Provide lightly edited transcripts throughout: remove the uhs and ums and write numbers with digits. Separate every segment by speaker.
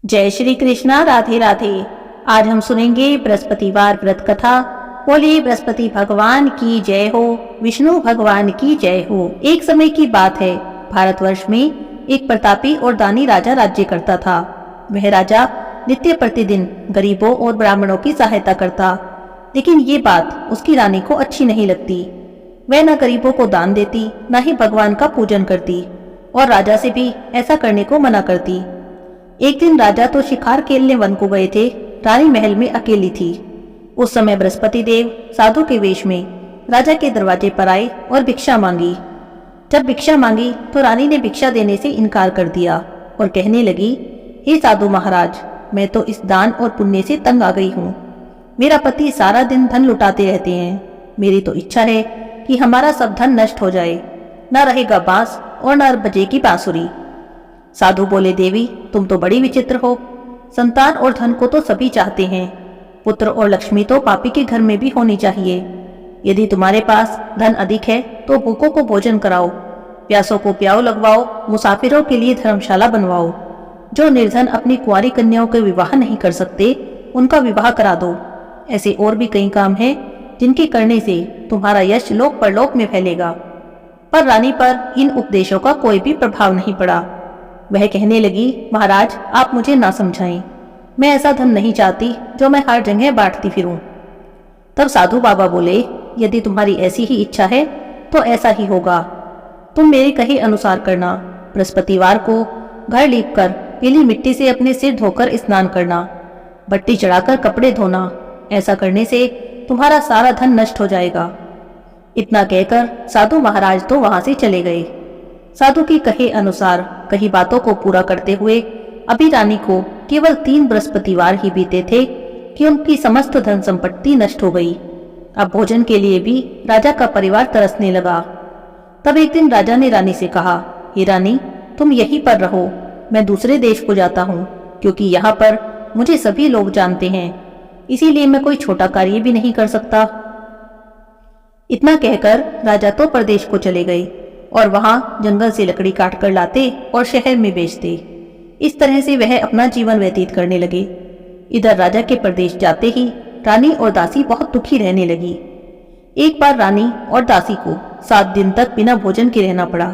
Speaker 1: जय श्री कृष्णा। राधे राधे। आज हम सुनेंगे बृहस्पतिवार व्रत कथा। बोलिए बृहस्पति भगवान की जय हो, विष्णु भगवान की जय हो। एक समय की बात है, भारतवर्ष में एक प्रतापी और दानी राजा राज्य करता था। वह राजा नित्य प्रतिदिन गरीबों और ब्राह्मणों की सहायता करता, लेकिन ये बात उसकी रानी को अच्छी नहीं लगती। वह न गरीबों को दान देती, न ही भगवान का पूजन करती, और राजा से भी ऐसा करने को मना करती। एक दिन राजा तो शिकार खेलने वन को गए थे, रानी महल में अकेली थी। उस समय बृहस्पति देव साधु के वेश में राजा के दरवाजे पर आए और भिक्षा मांगी। जब भिक्षा मांगी तो रानी ने भिक्षा देने से इनकार कर दिया और कहने लगी, हे साधु महाराज, मैं तो इस दान और पुण्य से तंग आ गई हूँ। मेरा पति सारा दिन धन लुटाते रहते हैं। मेरी तो इच्छा है कि हमारा सब धन नष्ट हो जाए, न रहेगा बांस और न बजेगी बांसुरी। साधु बोले, देवी तुम तो बड़ी विचित्र हो। संतान और धन को तो सभी चाहते हैं, पुत्र और लक्ष्मी तो पापी के घर में भी होनी चाहिए। यदि तुम्हारे पास धन अधिक है तो भूखों को भोजन कराओ, प्यासों को प्याऊ लगवाओ, मुसाफिरों के लिए धर्मशाला बनवाओ। जो निर्धन अपनी कुंवारी कन्याओं के विवाह नहीं कर सकते, उनका विवाह करा दो। ऐसे और भी कई काम हैं जिनके करने से तुम्हारा यश लोक परलोक में फैलेगा। पर रानी पर इन उपदेशों का कोई भी प्रभाव नहीं पड़ा। वह कहने लगी, महाराज आप मुझे ना समझाएं। मैं ऐसा धन नहीं चाहती जो मैं हर जगह बांटती फिरूं। तब साधु बाबा बोले, यदि तुम्हारी ऐसी ही इच्छा है तो ऐसा ही होगा। तुम मेरे कहे अनुसार करना। बृहस्पतिवार को घर लीपकर पीली मिट्टी से अपने सिर धोकर स्नान करना, बत्ती चढ़ाकर कपड़े धोना। ऐसा करने से तुम्हारा सारा धन नष्ट हो जाएगा। इतना कहकर साधु महाराज तो वहां से चले गए। साधु की कहे अनुसार कही बातों को पूरा करते हुए अभी रानी को केवल 3 बृहस्पतिवार ही बीते थे कि उनकी समस्त धन संपत्ति नष्ट हो गई। अब भोजन के लिए भी राजा का परिवार तरसने लगा। तब एक दिन राजा ने रानी से कहा, हे रानी तुम यहीं पर रहो, मैं दूसरे देश को जाता हूँ, क्योंकि यहाँ पर मुझे सभी लोग जानते हैं, इसीलिए मैं कोई छोटा कार्य भी नहीं कर सकता। इतना कहकर राजा तो प्रदेश को चले गए और वहां जंगल से लकड़ी काट कर लाते और शहर में बेचते। इस तरह से वह अपना जीवन व्यतीत करने लगे। इधर राजा के प्रदेश जाते ही रानी और दासी बहुत दुखी रहने लगी। एक बार रानी और दासी को 7 दिन तक बिना भोजन के रहना पड़ा।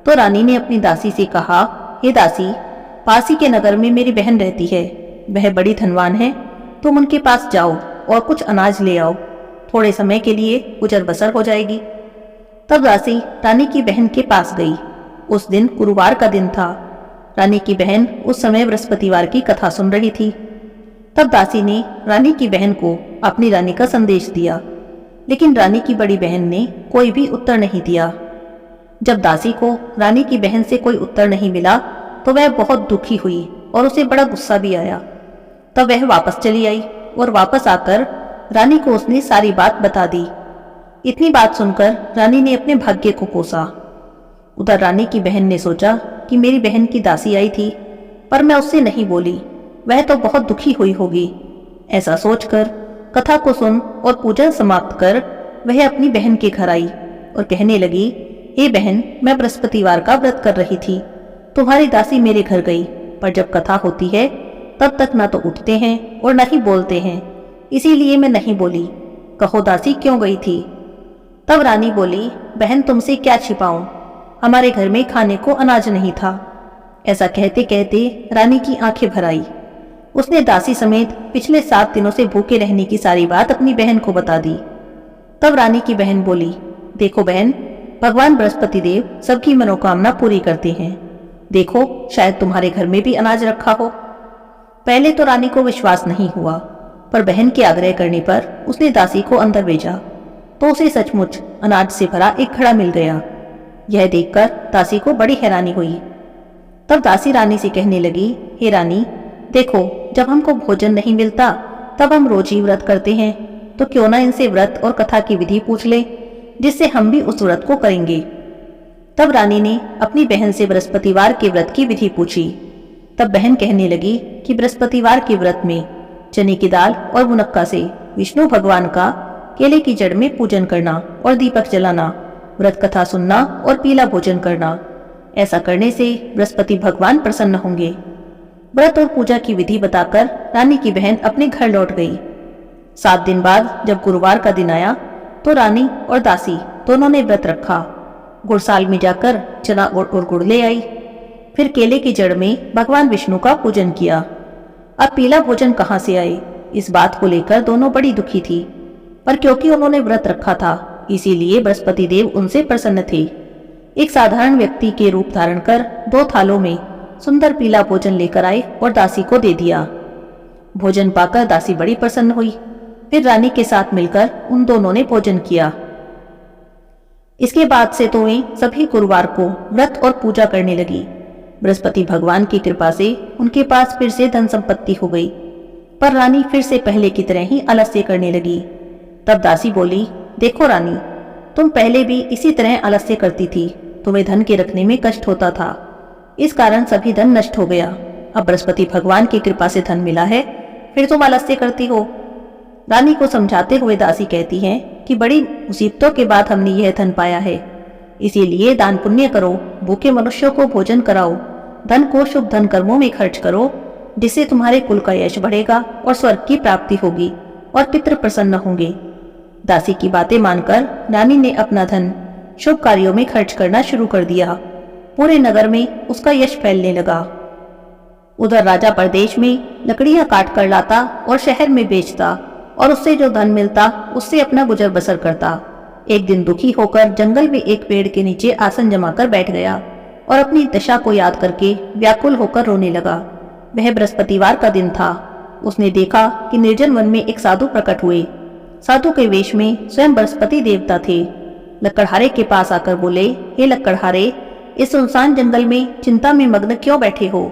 Speaker 1: तो रानी ने अपनी दासी से कहा, हे दासी, पास ही के नगर में मेरी बहन रहती है, वह बड़ी धनवान है, तुम उनके पास जाओ और कुछ अनाज ले आओ, थोड़े समय के लिए गुजर बसर हो जाएगी। तब दासी रानी की बहन के पास गई। उस दिन गुरुवार का दिन था। रानी की बहन उस समय बृहस्पतिवार की कथा सुन रही थी। तब दासी ने रानी की बहन को अपनी रानी का संदेश दिया, लेकिन रानी की बड़ी बहन ने कोई भी उत्तर नहीं दिया। जब दासी को रानी की बहन से कोई उत्तर नहीं मिला तो वह बहुत दुखी हुई और उसे बड़ा गुस्सा भी आया। तब वह वापस चली आई और वापस आकर रानी को उसने सारी बात बता दी। इतनी बात सुनकर रानी ने अपने भाग्य को कोसा। उधर रानी की बहन ने सोचा कि मेरी बहन की दासी आई थी, पर मैं उससे नहीं बोली, वह तो बहुत दुखी हुई होगी। ऐसा सोचकर कथा को सुन और पूजन समाप्त कर वह अपनी बहन के घर आई और कहने लगी, हे बहन, मैं बृहस्पतिवार का व्रत कर रही थी, तुम्हारी दासी मेरे घर गई, पर जब कथा होती है तब तक ना तो उठते हैं और न ही बोलते हैं, इसीलिए मैं नहीं बोली। कहो दासी क्यों गई थी? तब रानी बोली, बहन तुमसे क्या छिपाऊं, हमारे घर में खाने को अनाज नहीं था। ऐसा कहते कहते रानी की आंखें भर आई। उसने दासी समेत पिछले 7 दिनों से भूखे रहने की सारी बात अपनी बहन को बता दी। तब रानी की बहन बोली, देखो बहन, भगवान बृहस्पति देव सबकी मनोकामना पूरी करते हैं। देखो शायद तुम्हारे घर में भी अनाज रखा हो। पहले तो रानी को विश्वास नहीं हुआ, पर बहन के आग्रह करने पर उसने दासी को अंदर भेजा तो उसे सचमुच अनाज से भरा एक घड़ा मिल गया। यह देखकर दासी को बड़ी हैरानी हुई। तब दासी रानी से कहने लगी, हे रानी, देखो जब हमको भोजन नहीं मिलता तब हम रोज ही व्रत करते हैं, तो क्यों ना इनसे व्रत और कथा की विधि पूछ ले, जिससे हम भी उस व्रत को करेंगे। तब रानी ने अपनी बहन से बृहस्पतिवार के व्रत की विधि पूछी। तब बहन कहने लगी कि बृहस्पतिवार के व्रत में चने की दाल और मुनक्का से विष्णु भगवान का केले की जड़ में पूजन करना और दीपक जलाना, व्रत कथा सुनना और पीला भोजन करना। ऐसा करने से बृहस्पति भगवान प्रसन्न होंगे। व्रत और पूजा की विधि बताकर रानी की बहन अपने घर लौट गई। 7 दिन बाद जब गुरुवार का दिन आया तो रानी और दासी दोनों ने व्रत रखा। गुड़साल में जाकर चना और गुड़ ले आई। फिर केले की जड़ में भगवान विष्णु का पूजन किया। अब पीला भोजन कहाँ से आए, इस बात को लेकर दोनों बड़ी दुखी थी, पर क्योंकि उन्होंने व्रत रखा था इसीलिए बृहस्पति देव उनसे प्रसन्न थे। एक साधारण व्यक्ति के रूप धारण कर 2 थालों में सुंदर पीला भोजन लेकर आए और दासी को दे दिया। भोजन पाकर दासी बड़ी प्रसन्न हुई। फिर रानी के साथ मिलकर उन दोनों ने भोजन किया। इसके बाद से तो वे सभी गुरुवार को व्रत और पूजा करने लगी। बृहस्पति भगवान की कृपा से उनके पास फिर से धन संपत्ति हो गई, पर रानी फिर से पहले की तरह ही आलस्य करने लगी। तब दासी बोली, देखो रानी, तुम पहले भी इसी तरह आलस्य करती थी, तुम्हें धन के रखने में कष्ट होता था, इस कारण सभी धन नष्ट हो गया। अब बृहस्पति भगवान की कृपा से धन मिला है, फिर तुम आलस्य करती हो। रानी को समझाते हुए दासी कहती है कि बड़ी मुसीबतों के बाद हमने यह धन पाया है, इसीलिए दान पुण्य करो, भूखे मनुष्यों को भोजन कराओ, धन को शुभ धन कर्मों में खर्च करो, जिससे तुम्हारे कुल का यश बढ़ेगा और स्वर्ग की प्राप्ति होगी और पितृ प्रसन्न होंगे। दासी की बातें मानकर रानी ने अपना धन शुभ कार्यों में खर्च करना शुरू कर दिया। पूरे नगर में उसका यश फैलने लगा। उधर राजा प्रदेश में लकड़ियां काट कर लाता और शहर में बेचता और उससे जो धन मिलता उससे अपना गुजर बसर करता। एक दिन दुखी होकर जंगल में एक पेड़ के नीचे आसन जमाकर बैठ गया और अपनी दशा को याद करके व्याकुल होकर रोने लगा। वह बृहस्पतिवार का दिन था। उसने देखा कि निर्जन वन में एक साधु प्रकट हुए। साधु के वेश में स्वयं बृहस्पति देवता थे। लकड़हारे के पास आकर बोले, हे लकड़हारे, इस सुनसान जंगल में चिंता में मग्न क्यों बैठे हो?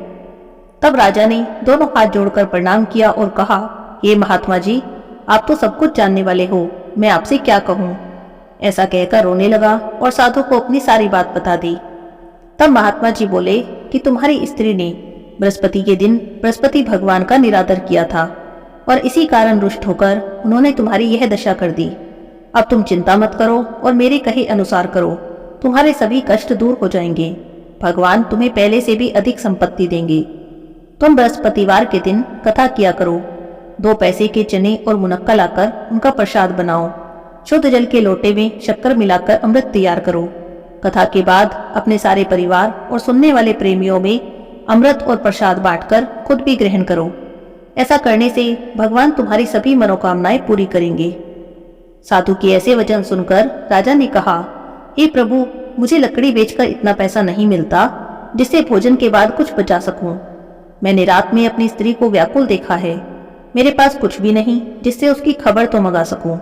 Speaker 1: तब राजा ने दोनों हाथ जोड़कर प्रणाम किया और कहा, हे महात्मा जी, आप तो सब कुछ जानने वाले हो, मैं आपसे क्या कहूँ। ऐसा कहकर रोने लगा और साधु को अपनी सारी बात बता दी। तब महात्मा जी बोले कि तुम्हारी स्त्री ने बृहस्पति के दिन बृहस्पति भगवान का निरादर किया था और इसी कारण रुष्ट होकर उन्होंने तुम्हारी यह दशा कर दी। अब तुम चिंता मत करो और मेरे कहे अनुसार करो, तुम्हारे सभी कष्ट दूर हो जाएंगे। भगवान तुम्हें पहले से भी अधिक संपत्ति देंगे। तुम बृहस्पतिवार के दिन कथा किया करो। 2 पैसे के चने और मुनक्का लाकर उनका प्रसाद बनाओ। शुद्ध जल के लोटे में शक्कर मिलाकर अमृत तैयार करो। कथा के बाद अपने सारे परिवार और सुनने वाले प्रेमियों में अमृत और प्रसाद बांटकर खुद भी ग्रहण करो। ऐसा करने से भगवान तुम्हारी सभी मनोकामनाएं पूरी करेंगे। साधु के ऐसे वचन सुनकर राजा ने कहा, हे प्रभु, मुझे लकड़ी बेचकर इतना पैसा नहीं मिलता जिससे भोजन के बाद कुछ बचा सकूं। मैंने रात में अपनी स्त्री को व्याकुल देखा है। मेरे पास कुछ भी नहीं जिससे उसकी खबर तो मंगा सकूं,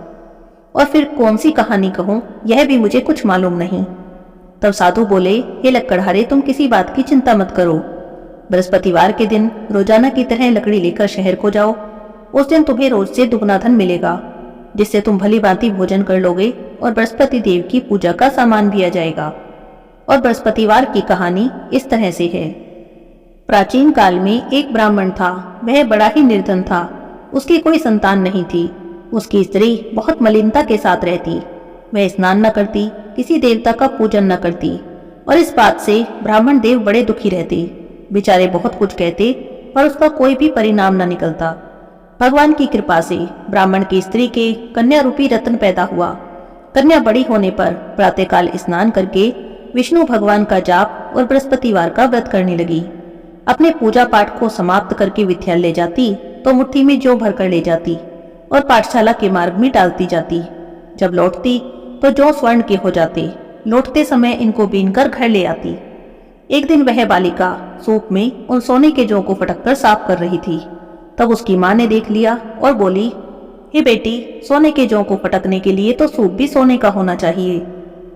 Speaker 1: और फिर कौन सी कहानी कहूं यह भी मुझे कुछ मालूम नहीं। तब साधु बोले, हे लकड़हारे, तुम किसी बात की चिंता मत करो। बृहस्पतिवार के दिन रोजाना की तरह लकड़ी लेकर शहर को जाओ। उस दिन तुम्हें रोज से दुगना धन मिलेगा, जिससे तुम भली भांति भोजन कर लोगे और बृहस्पति देव की पूजा का सामान भी आ जाएगा। और बृहस्पतिवार की कहानी इस तरह से है। प्राचीन काल में एक ब्राह्मण था। वह बड़ा ही निर्धन था। उसकी कोई संतान नहीं थी। उसकी स्त्री बहुत मलिनता के साथ रहती। वह स्नान न करती, किसी देवता का पूजन न करती, और इस बात से ब्राह्मण देव बड़े दुखी रहते। बेचारे बहुत कुछ कहते, पर उसका कोई भी परिणाम न निकलता। भगवान की कृपा से ब्राह्मण की स्त्री के कन्या रूपी रत्न पैदा हुआ। कन्या बड़ी होने पर प्रातःकाल स्नान करके विष्णु भगवान का जाप और बृहस्पतिवार का व्रत करने लगी। अपने पूजा पाठ को समाप्त करके विद्यालय जाती तो मुट्ठी में जौ भर कर ले जाती और पाठशाला के मार्ग में डालती जाती। जब लौटती तो जौ स्वर्ण के हो जाते। लौटते समय इनको बीनकर घर ले आती। एक दिन वह बालिका सूप में उन सोने के जौ को फटककर साफ कर रही थी। तब उसकी माँ ने देख लिया और बोली, हे बेटी, सोने के जौ को फटकने के लिए तो सूप भी सोने का होना चाहिए।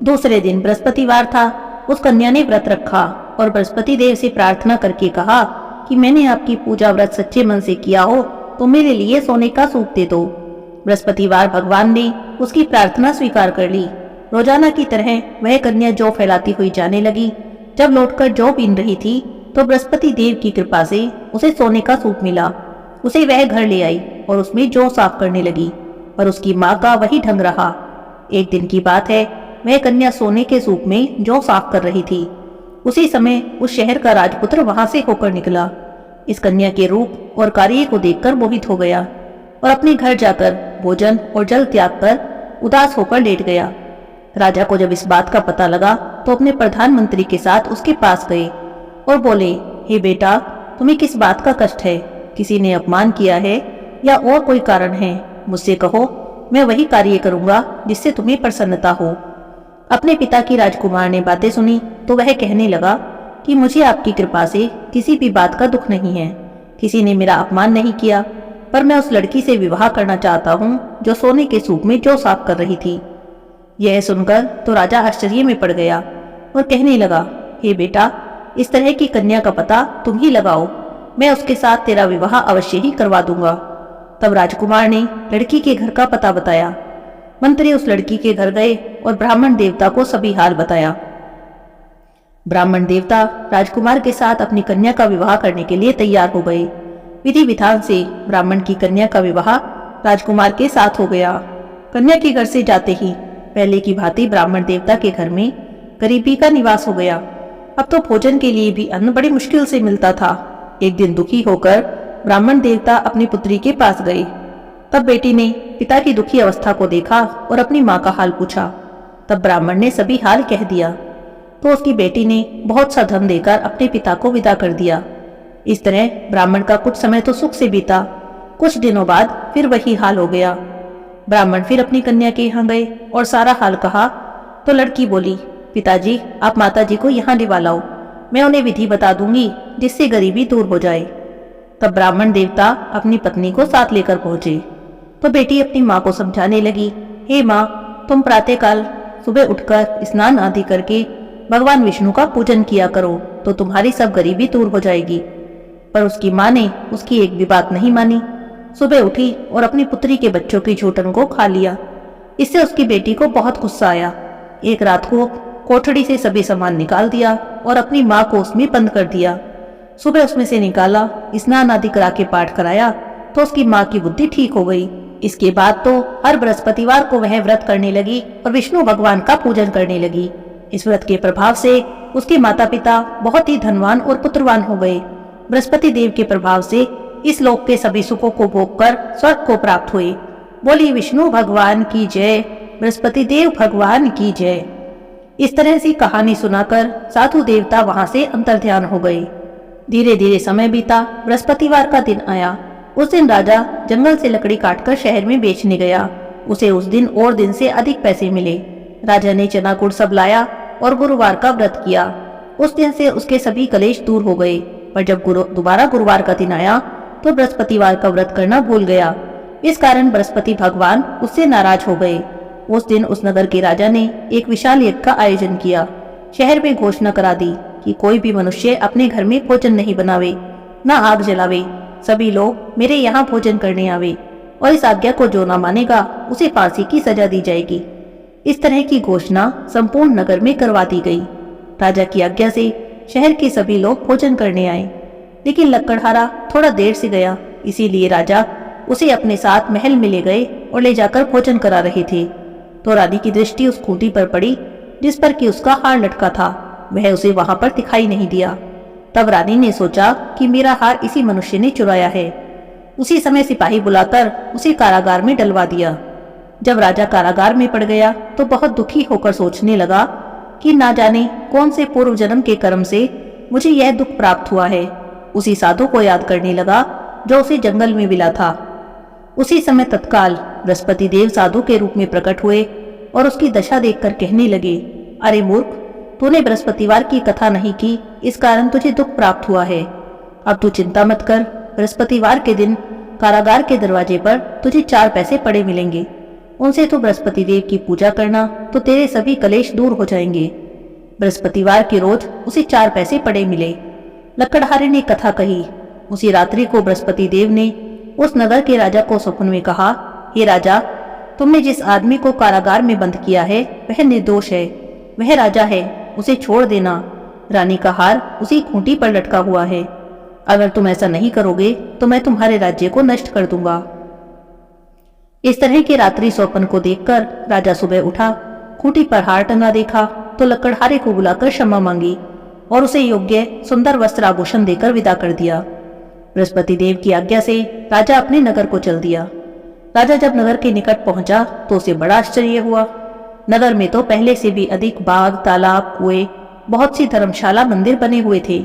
Speaker 1: दूसरे दिन बृहस्पतिवार था। उस कन्या ने व्रत रखा और बृहस्पति देव से प्रार्थना करके कहा कि मैंने आपकी पूजा व्रत सच्चे मन से किया हो तो मेरे लिए सोने का सूप दे दो। बृहस्पतिवार भगवान ने उसकी प्रार्थना स्वीकार कर ली। रोजाना की तरह वह कन्या जौ फैलाती हुई जाने लगी। जब लौटकर जौ बीन रही थी तो बृहस्पति देव की कृपा से उसे सोने का सूप मिला। उसे वह घर ले आई और उसमें जौ साफ करने लगी, पर उसकी माँ का वही ढंग रहा। एक दिन की बात है, वह कन्या सोने के सूप में जौ साफ कर रही थी। उसी समय उस शहर का राजपुत्र वहां से होकर निकला। इस कन्या के रूप और कार्य को देखकर मोहित हो गया और अपने घर जाकर भोजन और जल त्याग कर उदास होकर लेट गया। राजा को जब इस बात का पता लगा तो अपने प्रधानमंत्री के साथ उसके पास गए और बोले, हे बेटा, तुम्हें किस बात का कष्ट है? किसी ने अपमान किया है या और कोई कारण है? मुझसे कहो, मैं वही कार्य करूंगा जिससे तुम्हें प्रसन्नता हो। अपने पिता की राजकुमार ने बातें सुनी तो वह कहने लगा कि मुझे आपकी कृपा से किसी भी बात का दुख नहीं है। किसी ने मेरा अपमान नहीं किया, पर मैं उस लड़की से विवाह करना चाहता हूँ जो सोने के सूप में जौ साफ कर रही थी। यह सुनकर तो राजा आश्चर्य में पड़ गया और कहने लगा, हे बेटा, इस तरह की कन्या का पता तुम ही लगाओ, मैं उसके साथ तेरा विवाह अवश्य ही करवा दूंगा। तब राजकुमार ने लड़की के घर का पता बताया। मंत्री उस लड़की के घर गए और ब्राह्मण देवता को सभी हाल बताया। ब्राह्मण देवता राजकुमार के साथ अपनी कन्या का विवाह करने के लिए तैयार हो गए। विधि विधान से ब्राह्मण की कन्या का विवाह राजकुमार के साथ हो गया। कन्या के घर से जाते ही पहले की भांति ब्राह्मण देवता के घर में गरीबी का निवास हो गया। अब तो भोजन के लिए भी अन्न बड़ी मुश्किल से मिलता था। एक दिन दुखी होकर ब्राह्मण देवता अपनी पुत्री के पास गए। तब बेटी ने पिता की दुखी अवस्था को देखा और अपनी माँ का हाल पूछा। तब ब्राह्मण ने सभी हाल कह दिया तो उसकी बेटी ने बहुत सा धन देकर अपने पिता को विदा कर दिया। इस तरह ब्राह्मण का कुछ समय तो सुख से बीता। कुछ दिनों बाद फिर वही हाल हो गया। ब्राह्मण फिर अपनी कन्या के यहाँ गए और सारा हाल कहा तो लड़की बोली, पिताजी, आप माताजी को यहाँ लिवा लाओ, मैं उन्हें विधि बता दूंगी जिससे गरीबी दूर हो जाए। तब ब्राह्मण देवता अपनी पत्नी को साथ लेकर पहुंचे तो बेटी अपनी माँ को समझाने लगी, हे माँ, तुम प्रातःकाल सुबह उठकर स्नान आदि करके भगवान विष्णु का पूजन किया करो तो तुम्हारी सब गरीबी दूर हो जाएगी। पर उसकी माँ ने उसकी एक भी बात नहीं मानी। सुबह उठी और अपनी पुत्री के बच्चों की झूठन को खा लिया। इससे उसकी बेटी को बहुत गुस्सा आया। एक रात को कोठड़ी से सभी सामान निकाल दिया और अपनी माँ को उसमें बंद कर दिया। सुबह उसमें से निकाला, स्नान आदि करा के पाठ कराया तो उसकी माँ की बुद्धि ठीक हो गई। इसके बाद तो हर बृहस्पतिवार को वह व्रत करने लगी और विष्णु भगवान का पूजन करने लगी। इस व्रत के प्रभाव से उसके माता पिता बहुत ही धनवान और पुत्रवान हो गए। बृहस्पति देव के प्रभाव से इस लोक के सभी सुखों को भोगकर स्वर्ग को प्राप्त हुए। बोली विष्णु भगवान की जय, बृहस्पति देव भगवान की जय। इस तरह से कहानी सुनाकर साधु देवता वहां से अंतर्ध्यान हो गए। धीरे धीरे समय बीता। बृहस्पतिवार का दिन आया। उस दिन राजा जंगल से लकड़ी काटकर शहर में बेचने गया। उसे उस दिन और दिन से अधिक पैसे मिले। राजा ने चना गुड़ सब लाया और गुरुवार का व्रत किया। उस दिन से उसके सभी कलेश दूर हो गए। पर जब दोबारा गुरुवार का दिन आया तो बृहस्पतिवार का व्रत करना भूल गया। इस कारण बृहस्पति भगवान उससे नाराज हो गए। उस दिन उस नगर के राजा ने एक विशाल यज्ञ का आयोजन किया। शहर में घोषणा करा दी कि कोई भी मनुष्य अपने घर में भोजन नहीं बनावे, न आग जलावे। सभी लोग मेरे यहाँ भोजन करने आवे और इस आज्ञा को जो न मानेगा उसे फांसी की सजा दी जाएगी। इस तरह की घोषणा संपूर्ण नगर में करवा दी गई। राजा की आज्ञा से शहर के सभी लोग भोजन करने आए, लेकिन लक्कड़हारा थोड़ा देर से गया। इसीलिए राजा उसे अपने साथ महल में ले गए और ले जाकर भोजन करा रहे थे तो रानी की दृष्टि उस खूंटी पर पड़ी जिस पर कि उसका हार लटका था। वह उसे वहां पर दिखाई नहीं दिया। तब रानी ने सोचा कि मेरा हार इसी मनुष्य ने चुराया है। उसी समय सिपाही बुलाकर उसे कारागार में डलवा दिया। जब राजा कारागार में पड़ गया तो बहुत दुखी होकर सोचने लगा कि ना जाने कौन से पूर्व जन्म के कर्म से मुझे यह दुख प्राप्त हुआ है। उसी साधु को याद करने लगा जो उसे जंगल में मिला था। उसी समय तत्काल बृहस्पति देव साधु के रूप में प्रकट हुए और उसकी दशा देखकर कहने लगे, अरे मूर्ख, तूने बृहस्पतिवार की कथा नहीं की, इस कारण तुझे दुख प्राप्त हुआ है। अब तू चिंता मत कर। बृहस्पतिवार के दिन कारागार के दरवाजे पर तुझे 4 पैसे पड़े मिलेंगे। उनसे तू बृहस्पति देव की पूजा करना तो तेरे सभी कलेश दूर हो जाएंगे। बृहस्पतिवार के रोज उसे 4 पैसे पड़े मिले। लकड़हारे ने कथा कही। उसी रात्रि को बृहस्पति देव ने उस नगर के राजा को स्वप्न में कहा, हे राजा, तुमने जिस आदमी को कारागार में बंद किया है वह निर्दोष है। वह राजा है, उसे छोड़ देना। रानी का हार उसी खूंटी पर लटका हुआ है। अगर तुम ऐसा नहीं करोगे तो मैं तुम्हारे राज्य को नष्ट कर दूंगा। इस तरह के रात्रि स्वप्न को देखकर राजा सुबह उठा। खूंटी पर हार टंगा देखा तो लकड़हारे को बुलाकर क्षमा मांगी और उसे योग्य सुंदर वस्त्र आभूषण देकर विदा कर दिया। बृहस्पति देव की आज्ञा से राजा अपने नगर को चल दिया। राजा जब नगर के निकट पहुंचा तो उसे बड़ा आश्चर्य हुआ। नगर में तो पहले से भी अधिक बाग, तालाब, कुएं, बहुत सी धर्मशाला, मंदिर बने हुए थे।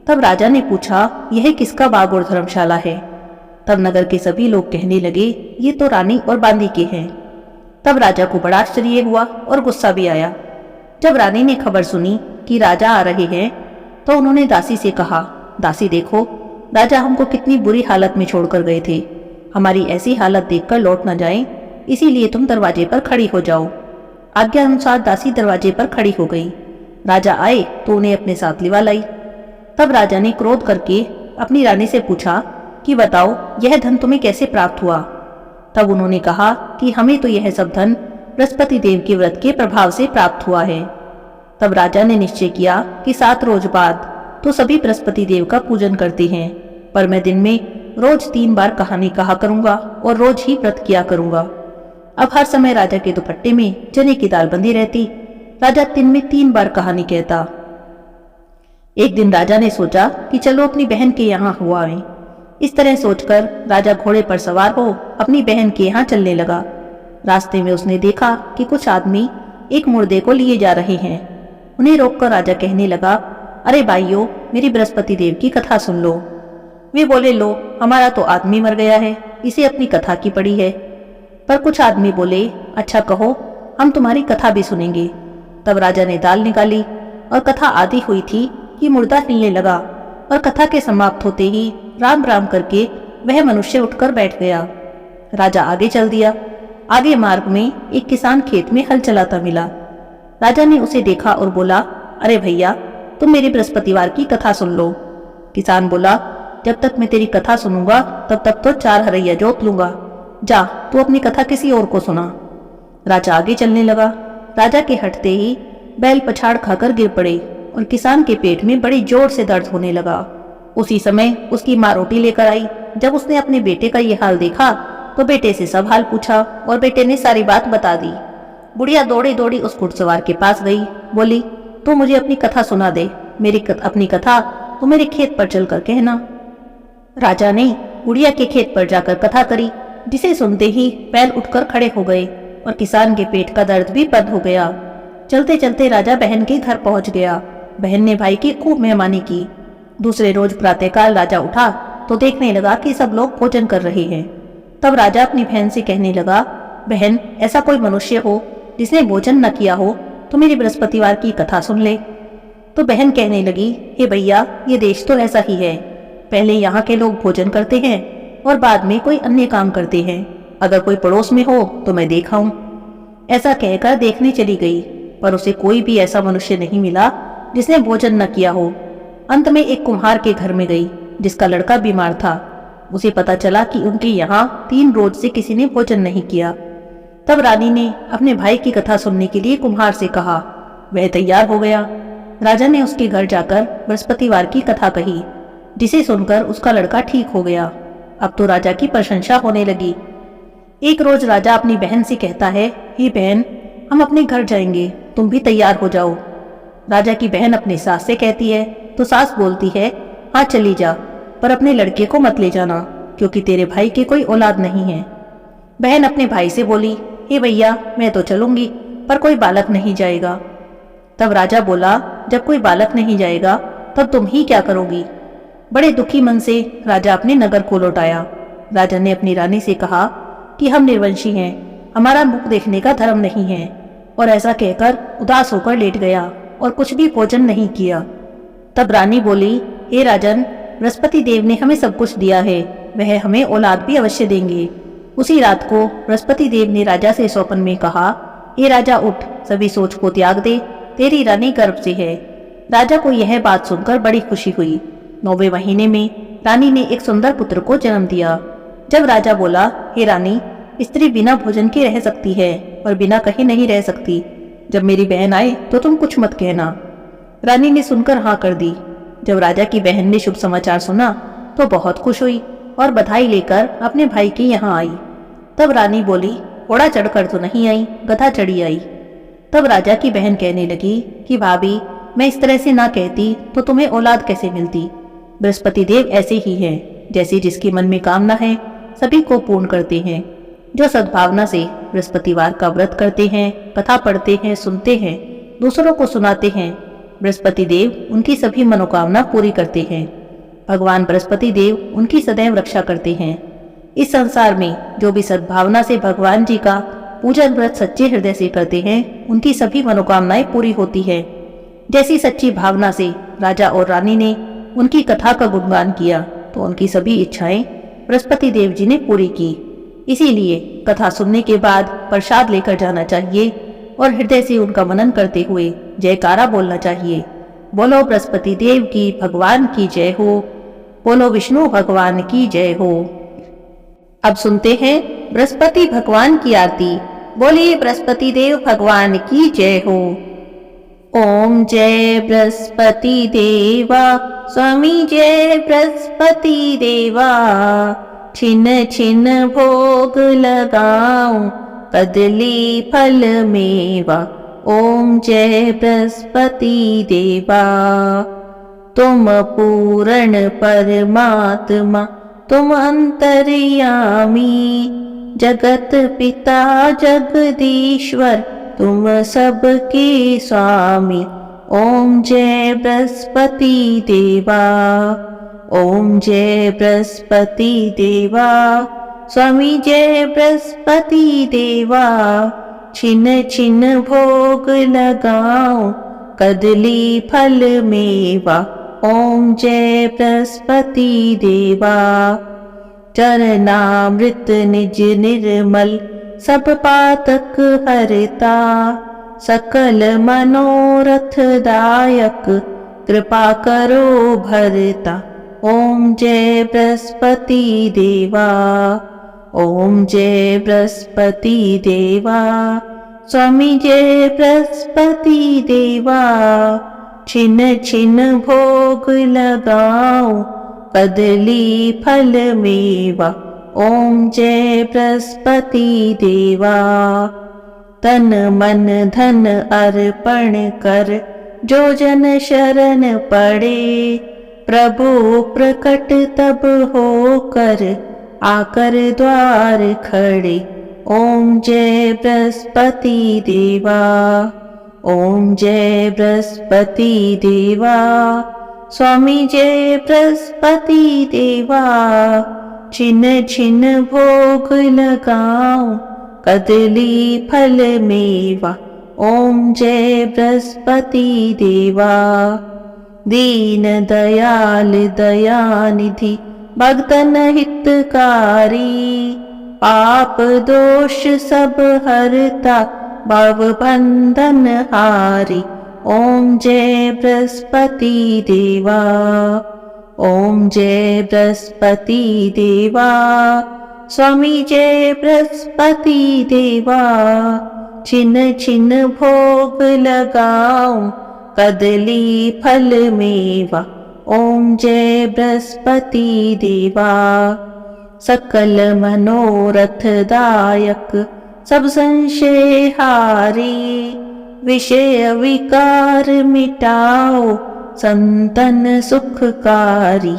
Speaker 1: तब राजा ने पूछा, यह किसका बाग और धर्मशाला है? तब नगर के सभी लोग कहने लगे, ये तो रानी और बांदी के हैं। तब राजा को बड़ा आश्चर्य हुआ और गुस्सा भी आया। जब रानी ने खबर सुनी कि राजा आ रहे हैं तो उन्होंने दासी से कहा, दासी देखो, राजा हमको कितनी बुरी हालत में छोड़कर गए थे। हमारी ऐसी हालत देखकर लौट न जाएं, इसीलिए तुम दरवाजे पर खड़ी हो जाओ। आज्ञा अनुसार दासी दरवाजे पर खड़ी हो गई। राजा आए तो उन्हें अपने साथ लिवा लाई। तब राजा ने क्रोध करके अपनी रानी से पूछा कि बताओ, यह धन तुम्हें कैसे प्राप्त हुआ? तब उन्होंने कहा कि हमें तो यह सब धन बृहस्पति देव के व्रत के प्रभाव से प्राप्त हुआ है। तब राजा ने निश्चय किया कि 7 रोज बाद तो सभी बृहस्पति देव का पूजन करते हैं, पर मैं दिन में रोज 3 बार कहानी कहा करूंगा और रोज ही व्रत किया करूंगा। अब हर समय राजा के दुपट्टे में चने की दाल बंधी रहती। राजा दिन में 3 बार कहानी कहता। एक दिन राजा ने सोचा कि चलो अपनी बहन के यहाँ हुआ आए। इस तरह सोचकर राजा घोड़े पर सवार हो अपनी बहन के यहाँ चलने लगा। रास्ते में उसने देखा कि कुछ आदमी एक मुर्दे को लिए जा रहे हैं। उन्हें रोककर राजा कहने लगा, अरे भाइयों, मेरी बृहस्पति देव की कथा सुन लो। वे बोले, लो, हमारा तो आदमी मर गया है, इसे अपनी कथा की पड़ी है। पर कुछ आदमी बोले, अच्छा कहो, हम तुम्हारी कथा भी सुनेंगे। तब राजा ने दाल निकाली और कथा आधी हुई थी कि मुर्दा हिलने लगा और कथा के समाप्त होते ही राम राम करके वह मनुष्य उठकर बैठ गया। राजा आगे चल दिया। आगे मार्ग में एक किसान खेत में हल चलाता मिला। राजा ने उसे देखा और बोला, अरे भैया, तुम मेरी बृहस्पतिवार की कथा सुन लो। किसान बोला, जब तक मैं तेरी कथा सुनूंगा तब तक तो 4 हरैया जोत लूंगा। जा, तू अपनी कथा किसी और को सुना। राजा आगे चलने लगा। राजा के हटते ही बैल पछाड़ खाकर गिर पड़े और किसान के पेट में बड़ी जोर से दर्द होने लगा। उसी समय उसकी माँ रोटी लेकर आई। जब उसने अपने बेटे का ये हाल देखा तो बेटे से सब हाल पूछा और बेटे ने सारी बात बता दी। बुढ़िया दौड़ी दौड़ी उस घुड़सवार के पास गई। बोली, तू मुझे अपनी कथा सुना दे। अपनी कथा तो मेरे खेत पर चलकर कहना। राजा ने बुढ़िया के खेत पर जाकर कथा करी, जिसे सुनते ही बैल उठकर खड़े हो गए और किसान के पेट का दर्द भी बंद हो गया। चलते चलते राजा बहन के घर पहुंच गया। बहन ने भाई की खूब मेहमानी की। दूसरे रोज प्रातःकाल राजा उठा तो देखने लगा कि सब लोग भोजन कर रहे हैं। तब राजा अपनी बहन से कहने लगा, बहन, ऐसा कोई मनुष्य हो जिसने भोजन न किया हो तो मेरी बृहस्पतिवार की कथा सुन ले। तो बहन कहने लगी, हे भैया, ये देश तो ऐसा ही है। पहले यहाँ के लोग भोजन करते हैं और बाद में कोई अन्य काम करते हैं। अगर कोई पड़ोस में हो तो मैं देखा हूँ। ऐसा कहकर देखने चली गई, पर उसे कोई भी ऐसा मनुष्य नहीं मिला जिसने भोजन न किया हो। अंत में एक कुम्हार के घर में गई जिसका लड़का बीमार था। उसे पता चला कि उनके यहाँ 3 रोज से किसी ने भोजन नहीं किया। तब रानी ने अपने भाई की कथा सुनने के लिए कुम्हार से कहा। वह तैयार हो गया। राजा ने उसके घर जाकर बृहस्पतिवार की कथा कही, जिसे सुनकर उसका लड़का ठीक हो गया। अब तो राजा की प्रशंसा होने लगी। एक रोज राजा अपनी बहन से कहता है, हे बहन, हम अपने घर जाएंगे, तुम भी तैयार हो जाओ। राजा की बहन अपनी सास से कहती है तो सास बोलती है, हाँ चली जा, पर अपने लड़के को मत ले जाना, क्योंकि तेरे भाई की कोई औलाद नहीं है। बहन अपने भाई से बोली, हे भैया, मैं तो चलूंगी, पर कोई बालक नहीं जाएगा। तब राजा बोला, जब कोई बालक नहीं जाएगा तब तुम ही क्या करोगी? बड़े दुखी मन से राजा अपने नगर को लौट आया। राजा ने अपनी रानी से कहा कि हम निर्वंशी हैं, हमारा मुख देखने का धर्म नहीं है, और ऐसा कहकर उदास होकर लेट गया और कुछ भी भोजन नहीं किया। तब रानी बोली, हे राजन, बृहस्पति देव ने हमें सब कुछ दिया है, वह हमें औलाद भी अवश्य देंगे। उसी रात को बृहस्पति देव ने राजा से स्वप्न में कहा, हे राजा उठ, सभी सोच को त्याग दे, तेरी रानी गर्भ से है। राजा को यह बात सुनकर बड़ी खुशी हुई। 9वें महीने में रानी ने एक सुंदर पुत्र को जन्म दिया। जब राजा बोला, हे रानी, स्त्री बिना भोजन के रह सकती है और बिना कहीं नहीं रह सकती। जब मेरी बहन आए तो तुम कुछ मत कहना। रानी ने सुनकर हाँ कर दी। जब राजा की बहन ने शुभ समाचार सुना तो बहुत खुश हुई और बधाई लेकर अपने भाई के यहाँ आई। तब रानी बोली, घोड़ा चढ़कर तो नहीं आई, गधा चढ़ी आई। तब राजा की बहन कहने लगी कि भाभी, मैं इस तरह से ना कहती तो तुम्हें औलाद कैसे मिलती? बृहस्पति देव ऐसे ही हैं, जैसी जिसके मन में कामना है सभी को पूर्ण करते हैं। जो सद्भावना से बृहस्पतिवार का व्रत करते हैं, कथा पढ़ते हैं, सुनते हैं, दूसरों को सुनाते हैं, बृहस्पति देव उनकी सभी मनोकामना पूरी करते हैं। भगवान बृहस्पति देव उनकी सदैव रक्षा करते हैं। इस संसार में जो भी सद्भावना से भगवान जी का पूजन व्रत सच्चे हृदय से करते हैं, उनकी सभी मनोकामनाएं पूरी होती है। जैसी सच्ची भावना से राजा और रानी ने उनकी कथा का गुणगान किया तो उनकी सभी इच्छाएं बृहस्पति देव जी ने पूरी की। इसीलिए कथा सुनने के बाद प्रसाद लेकर जाना चाहिए और हृदय से उनका मनन करते हुए जयकारा बोलना चाहिए। बोलो बृहस्पति देव की भगवान की जय हो, बोलो विष्णु भगवान की जय हो। अब सुनते हैं बृहस्पति भगवान की आरती। बोलिए बृहस्पति देव भगवान की जय हो। ओम जय बृहस्पति देवा, स्वामी जय बृहस्पति देवा। छिन छिन भोग लगाऊं, कदली फल मेवा। ओम जय बृहस्पति देवा। तुम पूर्ण परमात्मा, तुम अंतर्यामी, जगत पिता जगदीश्वर, तुम सबके स्वामी। ओम जय बृहस्पति देवा। ओम जय बृहस्पति देवा, स्वामी जय बृहस्पति देवा। छिन छिन भोग लगाऊं, कदली फल मेवा। ओम जय बृहस्पति देवा। चरणामृत निज निर्मल, सब पातक हरता। सकल मनोरथ दायक, कृपा करो भरता। ओम जय बृहस्पति देवा। ओम जय बृहस्पति देवा, स्वामी जय बृहस्पति देवा। छिन छिन भोग लगाऊं, कदली फल मेवा। ओम जय बृहस्पति देवा। तन मन धन अर्पण कर, जो जन शरण पड़े। प्रभु प्रकट तब होकर, आकर द्वार खड़े। ओम जय बृहस्पति देवा। ओम जय बृहस्पति देवा, स्वामी जय बृहस्पति देवा। छिन छिन भोग लगाऊं, कदली फल मेवा। ओम जय बृहस्पति देवा। दीन दयाल दयानिधि, भक्तन हितकारी। पाप दोष सब हरता, भव बंधन हारी। ओम जय बृहस्पति देवा। ओम जय बृहस्पति देवा, स्वामी जय बृहस्पति देवा। छिन छिन भोग लगाऊं, कदली फल मेवा। ओम जय बृहस्पति देवा। सकल मनोरथ दायक, सब संशय हारी। विषय विकार मिटाओ, संतन सुखकारी।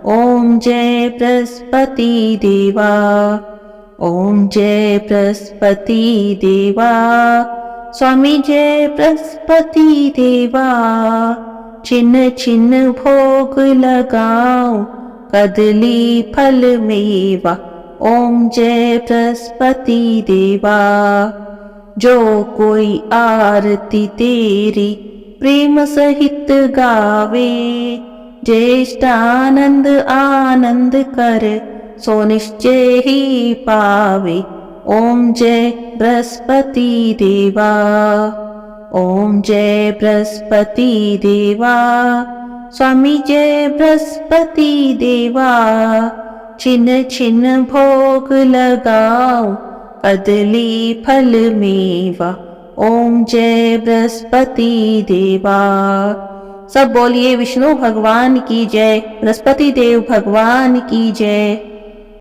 Speaker 1: ओम जय बृहस्पति देवा। ओम जय बृहस्पति देवा, स्वामी जय बृहस्पति देवा। छिन छिन भोग लगाऊं, कदली फल मेवा। ओम जय बृहस्पति देवा। जो कोई आरती तेरी प्रेम सहित गावे। ज्येष्ठानंद आनंद कर, सो निश्चय ही पावे। ओम जय बृहस्पति देवा। ओम जय बृहस्पति देवा, स्वामी जय बृहस्पति देवा। छिन छिन भोग लगाऊं, कदली फल मेवा। ओम जय बृहस्पति देवा। सब बोलिए विष्णु भगवान की जय, बृहस्पति देव भगवान की जय।